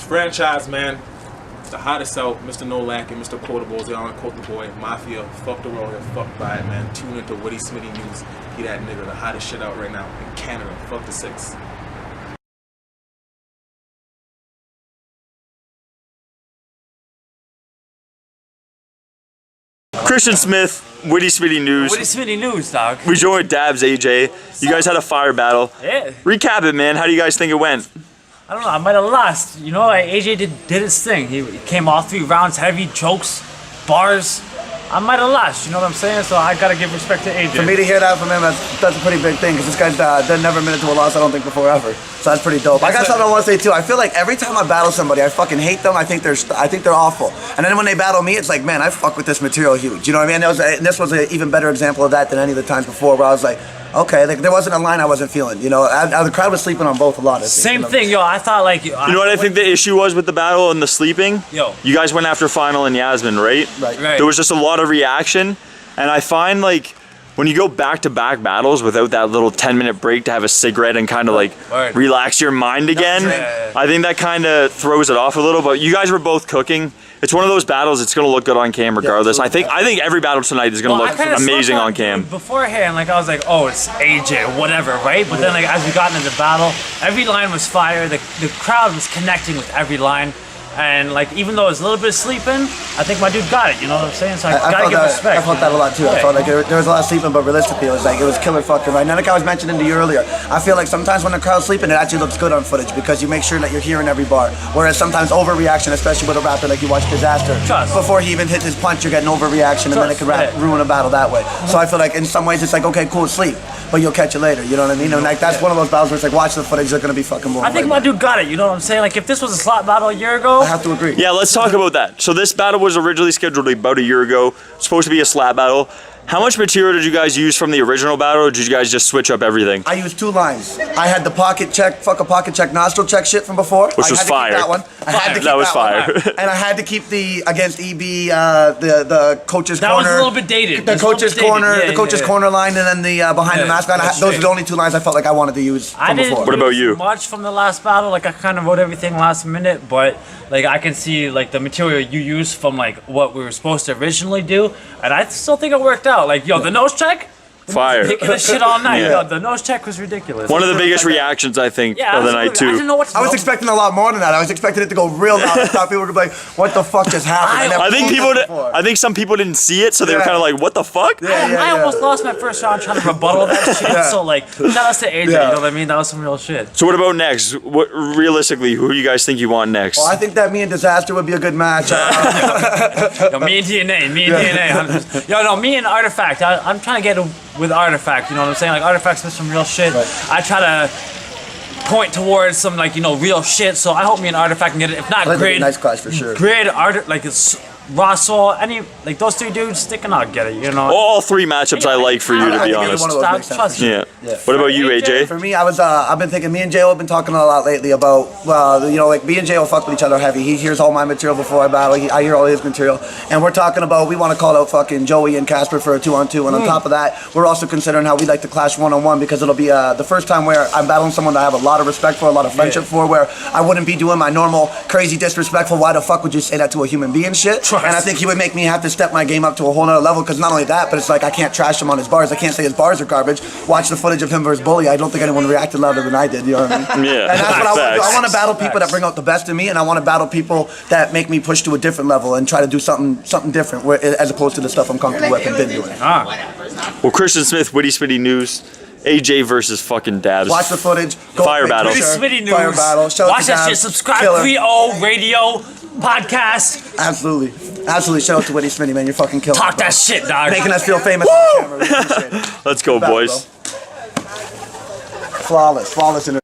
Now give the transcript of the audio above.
franchise, man. The hottest out, Mr. No Lacking, Mr. Quotables, y'all quote the boy, Mafia, fuck the world, fuck by it, man. Tune into Witty, Smitty News. He that nigga, the hottest shit out right now in Canada. Fuck the 6. Christian Smith, Witty Smitty News. Witty Smitty News, dog. We joined Dabz, AJ. You guys had a fire battle. Yeah. Recap it, man. How do you guys think it went? I don't know, I might have lost. You know, AJ did his thing. He came all 3 rounds, heavy, chokes, bars. I might have lost, you know what I'm saying? So I gotta give respect to AJ. For me to hear that from him, that's a pretty big thing, because this guy's never admitted to a loss, I don't think, before ever. So that's pretty dope. I got something I want to say too. I feel like every time I battle somebody, I fucking hate them. I think they're awful. And then when they battle me, it's like, man, I fuck with this material huge. You know what I mean? And this was an even better example of that than any of the times before, where I was like, okay, like, there wasn't a line I wasn't feeling. You know, the crowd was sleeping on both a lot. Same thing, yo. I thought like. You know what I think the issue was with the battle and the sleeping? Yo. You guys went after Final and Yasmin, right? Right. There was just a lot of reaction, and I find like when you go back-to-back battles without that little 10-minute break to have a cigarette and kind of like relax your mind again, I think that kind of throws it off a little. But you guys were both cooking. It's one of those battles. It's gonna look good on cam regardless. I think every battle tonight is gonna look amazing on cam. Beforehand, like I was like, oh, it's AJ, whatever, right? But then like as we got into the battle, every line was fire. The crowd was connecting with every line. And like, even though it was a little bit of sleeping, I think my dude got it. You know what I'm saying? So I gotta give respect. I felt that a lot too. I felt like there was a lot of sleeping, but realistically, it was killer fucking right. Now, like I was mentioning to you earlier, I feel like sometimes when the crowd's sleeping, it actually looks good on footage because you make sure that you're hearing every bar. Whereas sometimes overreaction, especially with a rapper like you watch Disaster, before he even hits his punch, you're getting overreaction, and then it can ruin a battle that way. So I feel like in some ways it's like, okay, cool, sleep, but you'll catch it later. You know what I mean? And like that's one of those battles where it's like, watch the footage, they're gonna be fucking boring. I think my dude got it. You know what I'm saying? Like if this was a slot battle a year ago, I have to agree. Yeah, let's talk about that. So this battle was originally scheduled about a year ago. It's supposed to be a slap battle. How much material did you guys use from the original battle, or did you guys just switch up everything? I used 2 lines. I had the pocket check, nostril check shit from before. Which was fire. That one. I had to keep that was fire. And I had to keep the against EB, the coach's corner. That was a little bit dated. The coach's corner, the coach's corner line, and then the behind the mask line. Those are the only 2 lines I felt like I wanted to use from before. What about you? Much from the last battle, like I kind of wrote everything last minute, but like I can see like the material you used from like what we were supposed to originally do, and I still think it worked out. Like yo, the nose check. Fire. Picking the shit all night. Yo, the nose check was ridiculous. One of the biggest reactions, I think, of the night, too. I didn't know what to do. I was expecting a lot more than that. I was expecting it to go real loud. I thought people were going to be like, what the fuck just happened? I think some people didn't see it, so they were kind of like, what the fuck? I almost lost my first round trying to rebuttal that shit. So, like, shout out to AJ, you know what I mean? That was some real shit. So what about next? What realistically, who do you guys think you want next? Well, I think that me and Disaster would be a good match. Yo, me and DNA. Yo, no, me and Artifact. I'm trying to get with Artifact, you know what I'm saying? Like, Artifact's been some real shit. I try to point towards some, like, you know, real shit, so I hope me and Artifact can get it. If not, Grid. Nice clash for sure. Grid, like, it's Raw Soul, like, those 3 dudes sticking out, get it, you know? All 3 matchups I like for you, to be honest. Trust me. Yeah. What about you, AJ? For me, I've been thinking, me and J.O. have been talking a lot lately about, you know, like, me and J.O. fuck with each other heavy. He hears all my material before I battle. I hear all his material. And we're talking about, we want to call out fucking Joey and Casper for a 2-on-2. And on top of that, we're also considering how we like to clash 1-on-1, because it'll be the first time where I'm battling someone that I have a lot of respect for, a lot of friendship for, where I wouldn't be doing my normal, crazy, disrespectful, why the fuck would you say that to a human being shit? And I think he would make me have to step my game up to a whole nother level, because not only that, but it's like I can't trash him on his bars. I can't say his bars are garbage. Watch the footage of him versus Bully. I don't think anyone reacted louder than I did. You know what I mean? Yeah. And that's what I want to do. I want to battle people that bring out the best in me, and I want to battle people that make me push to a different level and try to do something different, as opposed to the stuff I'm comfortable with and been doing. Well, Christian Smith, Witty Smitty News. AJ versus fucking Dabz. Watch the footage. Fire battle. Witty Smitty News. Fire battle. Watch that shit. Subscribe to 3O Radio Podcast. Absolutely. Shout out to Witty Smitty, man. You're fucking killing Talk that shit, dog. Making us feel famous on camera. Let's go, boys. Flawless.